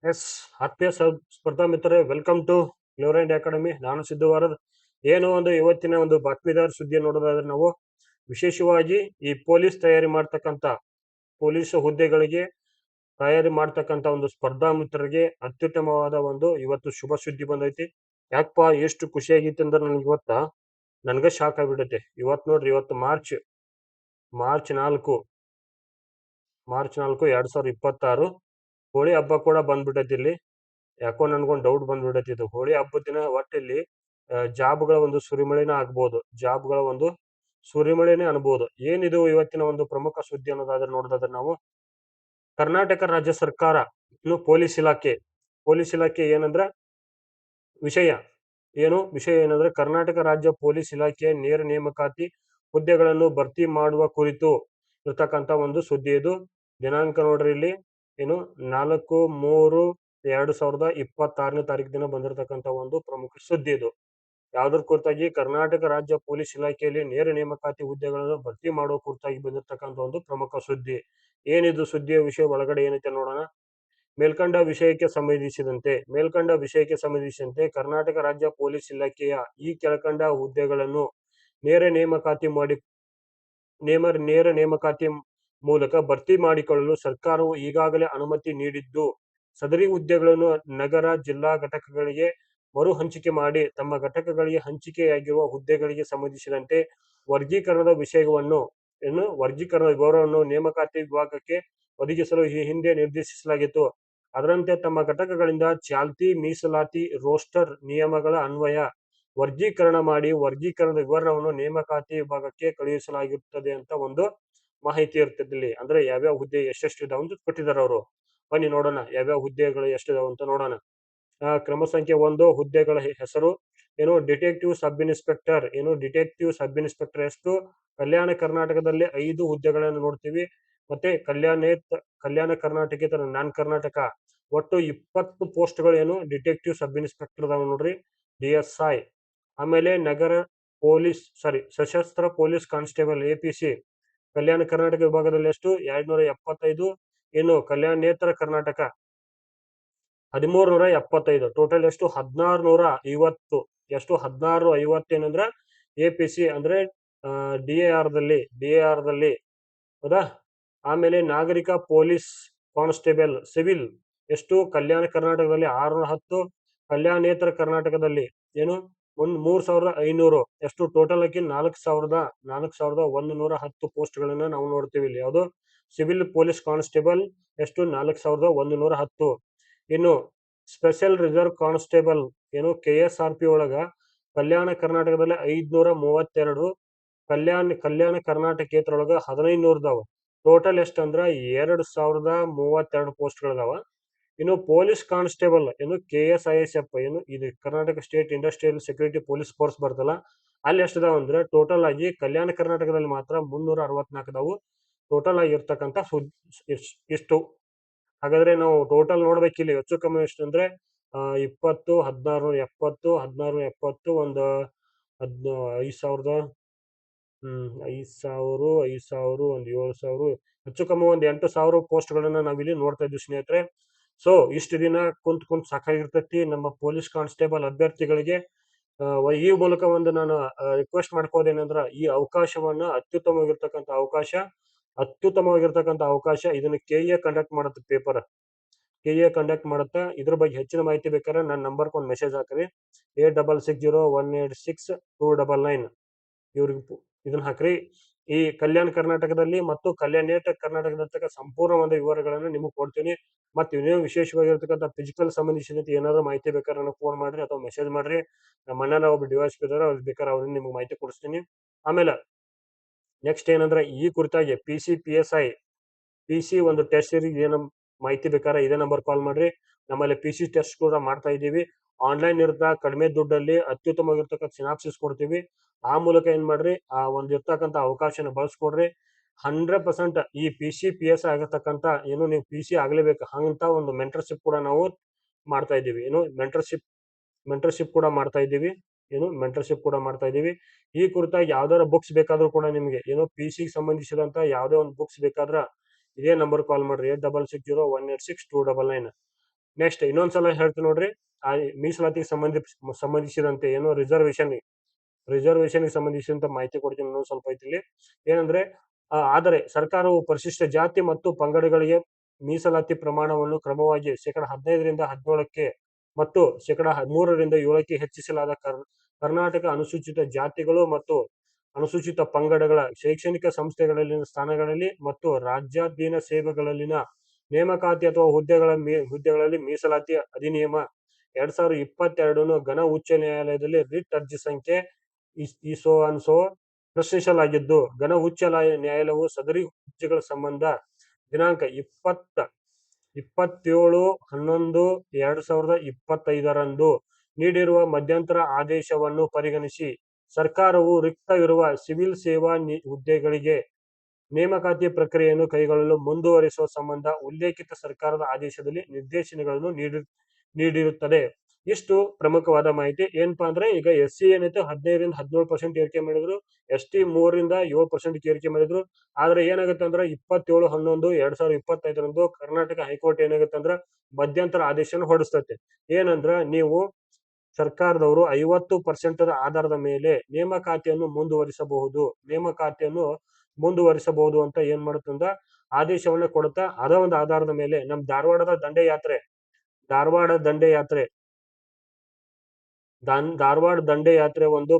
S ಆತ್ಮೀಯ ಸ್ಪರ್ಧಾ ಮಿತ್ರರೇ, ವೆಲ್ಕಮ್ ಟು ಫ್ಲೋರೆಂಟ್ ಅಕಾಡೆಮಿ. ನಾನು ಸಿದ್ಧವಾರದ್. ಏನು ಒಂದು ಇವತ್ತಿನ ಒಂದು ಬಾತ್ಮೀದಾರ್ ಸುದ್ದಿ ನೋಡೋದಾದ್ರೆ ನಾವು ವಿಶೇಷವಾಗಿ ಈ ಪೊಲೀಸ್ ತಯಾರಿ ಮಾಡ್ತಕ್ಕಂಥ ಪೊಲೀಸ್ ಹುದ್ದೆಗಳಿಗೆ ತಯಾರಿ ಮಾಡ್ತಕ್ಕಂಥ ಒಂದು ಸ್ಪರ್ಧಾ ಮಿತ್ರರಿಗೆ ಅತ್ಯುತ್ತಮವಾದ ಒಂದು ಇವತ್ತು ಶುಭ ಸುದ್ದಿ ಬಂದೈತಿ. ಯಾಕಪ್ಪ ಎಷ್ಟು ಖುಷಿ ಆಗೈತಿ ಅಂದ್ರೆ ನನಗೆ ನನಗೆ ಶಾಕ್ ಆಗ್ಬಿಟ್ಟೈತೆ. ಇವತ್ತು ನೋಡ್ರಿ, ಇವತ್ತು ಮಾರ್ಚ್ 4 2026 ಹೋಳಿ ಹಬ್ಬ ಕೂಡ ಬಂದ್ಬಿಟ್ಟೈತಿ ಇಲ್ಲಿ. ಯಾಕೋ ನನ್ಗೊಂದು ಡೌಟ್ ಬಂದ್ಬಿಡೈತಿ, ಇದು ಹೋಳಿ ಹಬ್ಬದ ದಿನ ಒಟ್ಟಿಲ್ಲಿ ಜಾಬ್ಗಳ ಒಂದು ಸುರಿಮಳೆನೇ ಆಗ್ಬೋದು, ಜಾಬ್ಗಳ ಒಂದು ಸುರಿಮಳೆನೇ ಅನ್ಬೋದು. ಏನಿದು ಇವತ್ತಿನ ಒಂದು ಪ್ರಮುಖ ಸುದ್ದಿ ಅನ್ನೋದಾದ್ರೆ ನೋಡೋದಾದ್ರೆ ನಾವು ಕರ್ನಾಟಕ ರಾಜ್ಯ ಸರ್ಕಾರ ಇನ್ನು ಪೊಲೀಸ್ ಇಲಾಖೆ ಏನಂದ್ರೆ ವಿಷಯ ಏನಂದ್ರೆ ಕರ್ನಾಟಕ ರಾಜ್ಯ ಪೊಲೀಸ್ ಇಲಾಖೆಯ ನೇರ ನೇಮಕಾತಿ ಹುದ್ದೆಗಳನ್ನು ಭರ್ತಿ ಮಾಡುವ ಕುರಿತು ಇರ್ತಕ್ಕಂಥ ಒಂದು ಸುದ್ದಿ ಇದು. ದಿನಾಂಕ ನೋಡ್ರಿ ಇಲ್ಲಿ, 4/3/2026 ದಿನ ಬಂದಿರತಕ್ಕಂಥ ಒಂದು ಪ್ರಮುಖ ಸುದ್ದಿ ಇದು. ಯಾವ್ದ್ರ ಕುರಿತಾಗಿ? ಕರ್ನಾಟಕ ರಾಜ್ಯ ಪೊಲೀಸ್ ಇಲಾಖೆಯಲ್ಲಿ ನೇರ ನೇಮಕಾತಿ ಹುದ್ದೆಗಳನ್ನು ಭರ್ತಿ ಮಾಡುವ ಕುರಿತಾಗಿ ಬಂದಿರತಕ್ಕಂಥ ಒಂದು ಪ್ರಮುಖ ಸುದ್ದಿ. ಏನಿದು ಸುದ್ದಿಯ ವಿಷಯ, ಒಳಗಡೆ ಏನೈತೆ ನೋಡೋಣ. ಮೇಲ್ಕಂಡ ವಿಷಯಕ್ಕೆ ಸಂಬಂಧಿಸಿದಂತೆ ಕರ್ನಾಟಕ ರಾಜ್ಯ ಪೊಲೀಸ್ ಇಲಾಖೆಯ ಈ ಕೆಳಕಂಡ ಹುದ್ದೆಗಳನ್ನು ನೇರ ನೇಮಕಾತಿ ಮೂಲಕ ಭರ್ತಿ ಮಾಡಿಕೊಳ್ಳಲು ಸರ್ಕಾರವು ಈಗಾಗಲೇ ಅನುಮತಿ ನೀಡಿದ್ದು, ಸದರಿ ಹುದ್ದೆಗಳನ್ನು ನಗರ ಜಿಲ್ಲಾ ಘಟಕಗಳಿಗೆ ಮರು ಹಂಚಿಕೆ ಮಾಡಿ ತಮ್ಮ ಘಟಕಗಳಿಗೆ ಹಂಚಿಕೆಯಾಗಿರುವ ಹುದ್ದೆಗಳಿಗೆ ಸಂಬಂಧಿಸಿದಂತೆ ವರ್ಗೀಕರಣದ ವಿವರವನ್ನು ನೇಮಕಾತಿ ವಿಭಾಗಕ್ಕೆ ಒದಗಿಸಲು ಈ ಹಿಂದೆ ನಿರ್ದೇಶಿಸಲಾಗಿತ್ತು. ಅದರಂತೆ ತಮ್ಮ ಘಟಕಗಳಿಂದ ಚಾಲ್ತಿ ಮೀಸಲಾತಿ ರೋಸ್ಟರ್ ನಿಯಮಗಳ ಅನ್ವಯ ವರ್ಗೀಕರಣ ಮಾಡಿ ವರ್ಗೀಕರಣದ ವಿವರವನ್ನು ನೇಮಕಾತಿ ವಿಭಾಗಕ್ಕೆ ಕಳುಹಿಸಲಾಗಿರುತ್ತದೆ ಅಂತ ಒಂದು ಮಾಹಿತಿ ಇರ್ತದೆ. ಅಂದ್ರೆ ಯಾವ್ಯಾವ ಹುದ್ದೆ ಎಷ್ಟೆಷ್ಟು ಇದಾವ ಅಂತ ಕೊಟ್ಟಿದ್ದಾರೆ ಅವರು. ಬನ್ನಿ ನೋಡೋಣ ಯಾವ್ಯಾವ ಹುದ್ದೆಗಳು ಎಷ್ಟಿದಾವ ಅಂತ ನೋಡೋಣ. ಕ್ರಮ ಸಂಖ್ಯೆ 1 ಹುದ್ದೆಗಳ ಹೆಸರು ಡಿಟೆಕ್ಟಿವ್ ಸಬ್ ಇನ್ಸ್ಪೆಕ್ಟರ್ ಎಷ್ಟು? ಕಲ್ಯಾಣ ಕರ್ನಾಟಕದಲ್ಲಿ 5 ಹುದ್ದೆಗಳನ್ನು ನೋಡ್ತೀವಿ. ಮತ್ತೆ ಕಲ್ಯಾಣ ಕರ್ನಾಟಕೇತರ ನಾನ್ ಕರ್ನಾಟಕ ಒಟ್ಟು 20 ಪೋಸ್ಟ್ಗಳು ಡಿಟೆಕ್ಟಿವ್ ಸಬ್ ಇನ್ಸ್ಪೆಕ್ಟರ್ ಅದಾವ ನೋಡ್ರಿ, DSI. ಆಮೇಲೆ ಸಶಸ್ತ್ರ police constable APC Kalyana Karnataka ವಿಭಾಗದಲ್ಲಿ ಎಷ್ಟು? 275. ಇನ್ನು ಕಲ್ಯಾಣೇತರ ಕರ್ನಾಟಕ 1375. ಟೋಟಲ್ ಎಷ್ಟು? 1650. ಎಷ್ಟು? 1650 ಏನಂದ್ರ APC ಅಂದ್ರೆ DAR ದಲ್ಲಿ ಹೌದಾ. ಆಮೇಲೆ ನಾಗರಿಕ ಪೊಲೀಸ್ ಕಾನ್ಸ್ಟೇಬಲ್ ಸಿವಿಲ್ ಎಷ್ಟು? ಕಲ್ಯಾಣ ಕರ್ನಾಟಕದಲ್ಲಿ 610. ಕಲ್ಯಾಣೇತರ ಕರ್ನಾಟಕದಲ್ಲಿ 3500. ಎಷ್ಟು? ಟೋಟಲ್ ಆಗಿ 4110 ಪೋಸ್ಟ್ಗಳನ್ನ ನಾವು ನೋಡ್ತೀವಿ ಇಲ್ಲಿ. ಯಾವುದು? ಸಿವಿಲ್ ಪೊಲೀಸ್ ಕಾನ್ಸ್ಟೇಬಲ್ ಎಷ್ಟು? 4110. ಇನ್ನು ಸ್ಪೆಷಲ್ ರಿಸರ್ವ್ ಕಾನ್ಸ್ಟೇಬಲ್ KSRP ಒಳಗ ಕಲ್ಯಾಣ ಕರ್ನಾಟಕದಲ್ಲಿ 532. ಕಲ್ಯಾಣ ಕರ್ನಾಟಕೇತರೊಳಗ 1500 ಟೋಟಲ್ ಎಷ್ಟಂದ್ರ 2032 ಪೋಸ್ಟ್ಗಳಿದಾವ. ಇನ್ನು ಪೊಲೀಸ್ ಕಾನ್ಸ್ಟೇಬಲ್ KSISF ಇದು Karnataka state industrial security police force ಬರ್ತಲ್ಲ, ಅಲ್ಲಿ ಎಷ್ಟಿದಾವ ಅಂದ್ರೆ ಟೋಟಲ್ ಆಗಿ ಕಲ್ಯಾಣ ಕರ್ನಾಟಕದಲ್ಲಿ ಮಾತ್ರ 364 ಟೋಟಲ್ ಆಗಿರ್ತಕ್ಕಂಥ ಇಷ್ಟು. ಹಾಗಾದ್ರೆ ನಾವು ಟೋಟಲ್ ನೋಡ್ಬೇಕಿಲ್ಲಿ ಹೆಚ್ಚು ಕಮ್ಮಿ ಎಷ್ಟು ಅಂದ್ರೆ 20, 1670, 1670 ಒಂದು 5000, 5000, ಒಂದು 7000, ಹೆಚ್ಚು ಕಮ್ಮಿ ಒಂದು 8000 ಪೋಸ್ಟ್ಗಳನ್ನ ನಾವಿಲ್ಲಿ ನೋಡ್ತಾ ಇದ್ವಿ ಸ್ನೇಹಿತರೆ. ಸೊ ಇಷ್ಟು ದಿನ ಕುಂತ್ ಸಾಕಾಗಿರ್ತೈತಿ ನಮ್ಮ ಪೊಲೀಸ್ ಕಾನ್ಸ್ಟೇಬಲ್ ಅಭ್ಯರ್ಥಿಗಳಿಗೆ. ಈ ಮೂಲಕ ಒಂದು ನಾನು ರಿಕ್ವೆಸ್ಟ್ ಮಾಡ್ಕೋದೇನಂದ್ರ ಈ ಅವಕಾಶವನ್ನ ಅತ್ಯುತ್ತಮವಾಗಿರ್ತಕ್ಕಂಥ ಅವಕಾಶ ಇದನ್ನ KA ಕಂಡಕ್ಟ್ ಮಾಡುತ್ತೆ. ಪೇಪರ್ KA ಕಂಡಕ್ಟ್ ಮಾಡುತ್ತಾ. ಇದ್ರ ಬಗ್ಗೆ ಹೆಚ್ಚಿನ ಮಾಹಿತಿ ಬೇಕಾದ್ರೆ ನನ್ನ ನಂಬರ್ಗೆ ಒಂದು ಮೆಸೇಜ್ ಹಾಕ್ರಿ. 8660186299 ಇವ್ರಿಗೆ ಇದನ್ನ ಹಾಕ್ರಿ. ಈ ಕಲ್ಯಾಣ ಕರ್ನಾಟಕದಲ್ಲಿ ಮತ್ತು ಕಲ್ಯಾಣೇತರ ಕರ್ನಾಟಕದ ಸಂಪೂರ್ಣ ಒಂದು ವಿವರಗಳನ್ನು ನಿಮಗೆ ಕೊಡ್ತೀನಿ. ಮತ್ತೆ ಇನ್ನೇನು ವಿಶೇಷವಾಗಿರ್ತಕ್ಕಂಥ ಫಿಸಿಕಲ್ ಸಂಬಂಧಿಸಿದಂತೆ ಏನಾದ್ರು ಮಾಹಿತಿ ಬೇಕಾದ್ರೆ ನನಗೆ ಫೋನ್ ಮಾಡ್ರಿ ಅಥವಾ ಮೆಸೇಜ್ ಮಾಡ್ರಿ. ನಮ್ಮ ಅಣ್ಣನ ಒಬ್ಬ ಡಿವೈಸ್ ಇದ್ದಾರೆ, ಅವ್ರಿಗೆ ಬೇಕಾದ್ರೆ ಅವ್ರಿಂದ ನಿಮ್ಗೆ ಮಾಹಿತಿ ಕೊಡಿಸ್ತೀನಿ. ಆಮೇಲೆ ನೆಕ್ಸ್ಟ್ ಏನಂದ್ರೆ ಈ ಕುರಿತಾಗಿ PC ಒಂದು ಟೆಸ್ಟ್ ಸೀರೀಸ್ ಏನೋ ಮಾಹಿತಿ ಬೇಕಾದ್ರೆ ಇದೇ ನಂಬರ್ ಕಾಲ್ ಮಾಡ್ರಿ. ನಮ್ಮಲ್ಲಿ PC ಟೆಸ್ಟ್ ಕೂಡ ಮಾಡ್ತಾ ಇದ್ದೀವಿ. ಆನ್ಲೈನ್ ಇರ್ತಾ ಕಡಿಮೆ ದುಡ್ಡಲ್ಲಿ ಅತ್ಯುತ್ತಮವಾಗಿರ್ತಕ್ಕಂಥ ಸಿನಾಪ್ಸಿಸ್ ಕೊಡ್ತೀವಿ. ಆ ಮೂಲಕ ಏನ್ ಮಾಡ್ರಿ, ಆ ಒಂದು ಇರ್ತಕ್ಕಂಥ ಅವಕಾಶನ ಬಳಸ್ಕೊಡ್ರಿ. 100% ಈ PC PSI ಆಗಿರ್ತಕ್ಕಂಥ ನೀವು PC ಆಗ್ಲೇಬೇಕು ಅಂತ ಒಂದು ಮೆಂಟರ್ಶಿಪ್ ಕೂಡ ನಾವು ಮಾಡ್ತಾ ಇದ್ದೀವಿ. ಮೆಂಟರ್ಶಿಪ್ ಕೂಡ ಮಾಡ್ತಾ ಇದ್ದೀವಿ. ಈ ಕುರಿತಾಗಿ ಯಾವ್ದಾರ ಬುಕ್ಸ್ ಬೇಕಾದ್ರೂ ಕೂಡ ನಿಮ್ಗೆ PC ಸಂಬಂಧಿಸಿದಂತ ಯಾವುದೇ ಒಂದು ಬುಕ್ಸ್ ಬೇಕಾದ್ರ ಇದೇ ನಂಬರ್ ಕಾಲ್ ಮಾಡ್ರಿ. 8660186299 ನೆಕ್ಸ್ಟ್ ಇನ್ನೊಂದ್ಸಲ ಹೇಳ್ತೀನಿ ನೋಡ್ರಿ. ಆ ಮೀಸಲಾತಿಗೆ ಸಂಬಂಧಿಸಿದಂತೆ ಏನು ರಿಸರ್ವೇಶನ್ಗೆ ಸಂಬಂಧಿಸಿದಂತ ಮಾಹಿತಿ ಕೊಡ್ತೀನಿ ಇನ್ನೊಂದು ಸ್ವಲ್ಪ ಐತಿ ಇಲ್ಲಿ. ಏನಂದ್ರೆ ಆದರೆ ಸರ್ಕಾರವು ಪರಿಶಿಷ್ಟ ಜಾತಿ ಮತ್ತು ಪಂಗಡಗಳಿಗೆ ಮೀಸಲಾತಿ ಪ್ರಮಾಣವನ್ನು ಕ್ರಮವಾಗಿ 15% 17% ಮತ್ತು 3% 7% ಹೆಚ್ಚಿಸಲಾದ ಕರ್ನಾಟಕ ಅನುಸೂಚಿತ ಜಾತಿಗಳು ಮತ್ತು ಅನುಸೂಚಿತ ಪಂಗಡಗಳ ಶೈಕ್ಷಣಿಕ ಸಂಸ್ಥೆಗಳಲ್ಲಿನ ಸ್ಥಾನಗಳಲ್ಲಿ ಮತ್ತು ರಾಜ್ಯಾಧೀನ ಸೇವೆಗಳಲ್ಲಿನ ನೇಮಕಾತಿ ಅಥವಾ ಹುದ್ದೆಗಳಲ್ಲಿ ಮೀಸಲಾತಿ ಅಧಿನಿಯಮ 2022 ಘನ ಉಚ್ಚ ನ್ಯಾಯಾಲಯದಲ್ಲಿ ರಿಟ್ ಅರ್ಜಿ ಸಂಖ್ಯೆ ಇಸೋ ಪ್ರಶ್ನಿಸಲಾಗಿದ್ದು, ಘನ ಉಚ್ಚ ನ್ಯಾಯಾಲಯವು ಸದರಿ ಹುದ್ದೆಗಳ ಸಂಬಂಧ ದಿನಾಂಕ 27/11/2025 ನೀಡಿರುವ ಮಧ್ಯಂತರ ಆದೇಶವನ್ನು ಪರಿಗಣಿಸಿ ಸರ್ಕಾರವು ರಿಕ್ತವಿರುವ ಸಿವಿಲ್ ಸೇವಾ ಹುದ್ದೆಗಳಿಗೆ ನೇಮಕಾತಿ ಪ್ರಕ್ರಿಯೆಯನ್ನು ಕೈಗೊಳ್ಳಲು ಮುಂದುವರಿಸುವ ಸಂಬಂಧ ಉಲ್ಲೇಖಿತ ಸರ್ಕಾರದ ಆದೇಶದಲ್ಲಿ ನಿರ್ದೇಶನಗಳನ್ನು ನೀಡಿರುತ್ತದೆ. ಇಷ್ಟು ಪ್ರಮುಖವಾದ ಮಾಹಿತಿ. ಏನಪ್ಪಾ ಅಂದ್ರೆ ಈಗ SC ಏನೈತೆ 15% 17% ಏರಿಕೆ ಮಾಡಿದ್ರು, ST 3% 7% ಏರಿಕೆ ಮಾಡಿದ್ರು. ಆದ್ರೆ ಏನಾಗುತ್ತೆ ಅಂದ್ರೆ 27/11/2025 ಕರ್ನಾಟಕ ಹೈಕೋರ್ಟ್ ಏನಾಗುತ್ತೆ ಅಂದ್ರೆ ಮಧ್ಯಂತರ ಆದೇಶನ ಹೊರಡಿಸ್ತೈತೆ. ಏನಂದ್ರ ನೀವು ಸರ್ಕಾರದವರು 50% ಆಧಾರದ ಮೇಲೆ ನೇಮಕಾತಿಯನ್ನು ಮುಂದುವರಿಸಬಹುದು ಅಂತ ಏನ್ ಮಾಡುತ್ತಂದ್ರ ಆದೇಶವನ್ನ ಕೊಡುತ್ತಾ, ಅದ ಒಂದು ಆಧಾರದ ಮೇಲೆ ನಮ್ ಧಾರವಾಡ ದಂಡಯಾತ್ರೆ ಒಂದು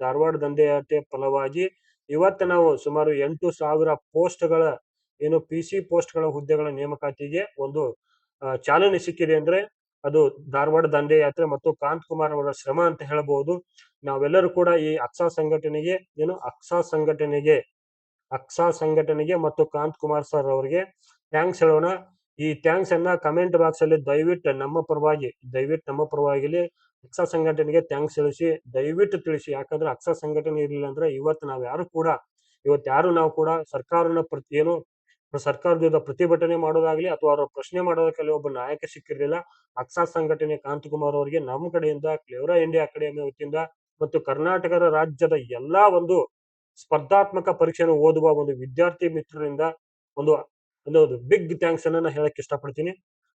ಧಾರವಾಡ ದಂಡಯಾತ್ರೆ ಫಲವಾಗಿ ಇವತ್ತು ನಾವು ಸುಮಾರು 8,000 ಪೋಸ್ಟ್ಗಳ ಏನು PC ಪೋಸ್ಟ್ಗಳ ಹುದ್ದೆಗಳ ನೇಮಕಾತಿಗೆ ಒಂದು ಚಾಲನೆ ಸಿಕ್ಕಿದೆ ಅಂದ್ರೆ ಅದು ಧಾರವಾಡ ದಂಡಯಾತ್ರೆ ಮತ್ತು ಕಾಂತಕುಮಾರ್ ಅವರ ಶ್ರಮ ಅಂತ ಹೇಳಬಹುದು. ನಾವೆಲ್ಲರೂ ಕೂಡ ಈ ಅಕ್ಸಾ ಸಂಘಟನೆಗೆ ಮತ್ತು ಕಾಂತಕುಮಾರ್ ಸರ್ ಅವರಿಗೆ ಥ್ಯಾಂಕ್ಸ್ ಹೇಳೋಣ. ಈ ಥ್ಯಾಂಕ್ಸ್ ಅನ್ನ ಕಮೆಂಟ್ ಬಾಕ್ಸ್ ಅಲ್ಲಿ ದಯವಿಟ್ಟು ನಮ್ಮ ಪರವಾಗಿ ಅಕ್ಸಾ ಸಂಘಟನೆಗೆ ಥ್ಯಾಂಕ್ಸ್ ದಯವಿಟ್ಟು ತಿಳಿಸಿ. ಯಾಕಂದ್ರೆ ಅಕ್ಸಾ ಸಂಘಟನೆ ಇರಲಿಲ್ಲ ಅಂದ್ರೆ ಇವತ್ತು ನಾವು ಕೂಡ ಸರ್ಕಾರದ ವಿರುದ್ಧ ಪ್ರತಿಭಟನೆ ಮಾಡೋದಾಗ್ಲಿ ಅಥವಾ ಅವರ ಪ್ರಶ್ನೆ ಮಾಡೋದಕ್ಕೆ ಒಬ್ಬ ನಾಯಕ ಸಿಕ್ಕಿರ್ಲಿಲ್ಲ. ಅಕ್ಸಾ ಸಂಘಟನೆ ಕಾಂತಕುಮಾರ್ ಅವರಿಗೆ ನಮ್ಮ ಕಡೆಯಿಂದ ಕ್ಲೇವರಾ ಇಂಡಿಯಾ ಅಕಾಡೆಮಿ ವತಿಯಿಂದ ಮತ್ತು ಕರ್ನಾಟಕ ರಾಜ್ಯದ ಎಲ್ಲಾ ಒಂದು ಸ್ಪರ್ಧಾತ್ಮಕ ಪರೀಕ್ಷೆಯನ್ನು ಓದುವ ಒಂದು ವಿದ್ಯಾರ್ಥಿ ಮಿತ್ರರಿಂದ ಒಂದು ಬಿಗ್ ಥ್ಯಾಂಕ್ಸ್ ಅನ್ನ ಹೇಳಕ್ ಇಷ್ಟಪಡ್ತೀನಿ.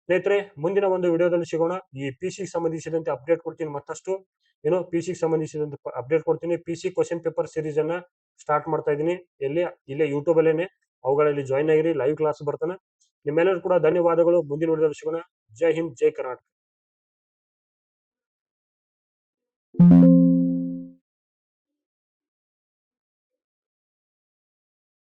ಸ್ನೇಹಿತರೆ, ಮುಂದಿನ ಒಂದು ವಿಡಿಯೋದಲ್ಲಿ ಸಿಗೋಣ. ಈ PC ಸಂಬಂಧಿಸಿದಂತೆ ಅಪ್ಡೇಟ್ ಕೊಡ್ತೀನಿ. ಮತ್ತಷ್ಟು PC ಸಂಬಂಧಿಸಿದಂತೆ ಅಪ್ಡೇಟ್ ಕೊಡ್ತೀನಿ. PC ಕ್ವಶನ್ ಪೇಪರ್ ಸೀರೀಸ್ ಅನ್ನ ಸ್ಟಾರ್ಟ್ ಮಾಡ್ತಾ ಇದ್ದೀನಿ. ಇಲ್ಲೇ ಯೂಟ್ಯೂಬ್ ಅಲ್ಲೇನೆ ಅವುಗಳಲ್ಲಿ ಜಾಯ್ನ್ ಆಗಿರಿ. ಲೈವ್ ಕ್ಲಾಸ್ ಬರ್ತಾನೆ. ನಿಮ್ಮೆಲ್ಲರೂ ಕೂಡ ಧನ್ಯವಾದಗಳು. ಮುಂದಿನ ವಿಡಿಯೋದಲ್ಲಿ ಸಿಗೋಣ. ಜೈ ಹಿಂದ್, ಜೈ ಕರ್ನಾಟಕ.